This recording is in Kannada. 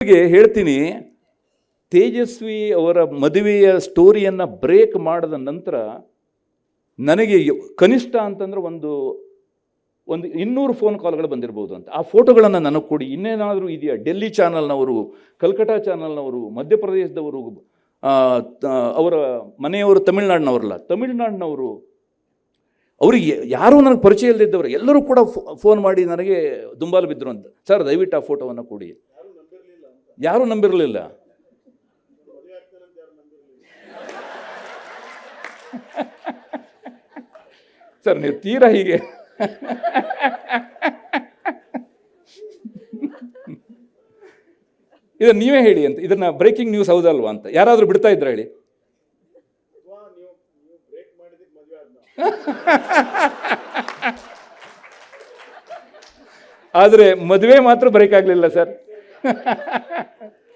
ಹೇಳ್ತೀನಿ, ತೇಜಸ್ವಿ ಅವರ ಮದುವೆಯ ಸ್ಟೋರಿಯನ್ನು ಬ್ರೇಕ್ ಮಾಡಿದ ನಂತರ ನನಗೆ ಕನಿಷ್ಠ ಅಂತಂದ್ರೆ ಒಂದು 200 ಫೋನ್ ಕಾಲ್ಗಳು ಬಂದಿರಬಹುದು ಅಂತ. ಆ ಫೋಟೋಗಳನ್ನು ನನಗೆ ಕೊಡಿ, ಇನ್ನೇನಾದರೂ ಇದೆಯಾ? ಡೆಲ್ಲಿ ಚಾನಲ್ನವರು, ಕಲ್ಕಟಾ ಚಾನಲ್ನವರು, ಮಧ್ಯಪ್ರದೇಶದವರು, ಅವರ ಮನೆಯವರು ತಮಿಳ್ನಾಡಿನವರು, ಅವರಿಗೆ ಯಾರೂ ನನಗೆ ಪರಿಚಯ ಇಲ್ಲದಿದ್ದವರು ಎಲ್ಲರೂ ಕೂಡ ಫೋನ್ ಮಾಡಿ ನನಗೆ ದುಂಬಾಲು ಬಿದ್ದರು ಅಂತ. ಸರ್ ದಯವಿಟ್ಟು ಆ ಫೋಟೋವನ್ನು ಕೊಡಿ. ಯಾರೂ ನಂಬಿರಲಿಲ್ಲ. ಸರ್ ನೀವು ತೀರಾ ಹೀಗೆ ಇದನ್ನ ನೀವೇ ಹೇಳಿ ಅಂತ, ಇದನ್ನ ಬ್ರೇಕಿಂಗ್ ನ್ಯೂಸ್ ಹೌದಲ್ವಾ ಅಂತ ಯಾರಾದರೂ ಬಿಡ್ತಾ ಇದ್ರ ಹೇಳಿ. ಆದರೆ ಮದುವೆ ಮಾತ್ರ ಬ್ರೇಕ್ ಆಗಲಿಲ್ಲ ಸರ್.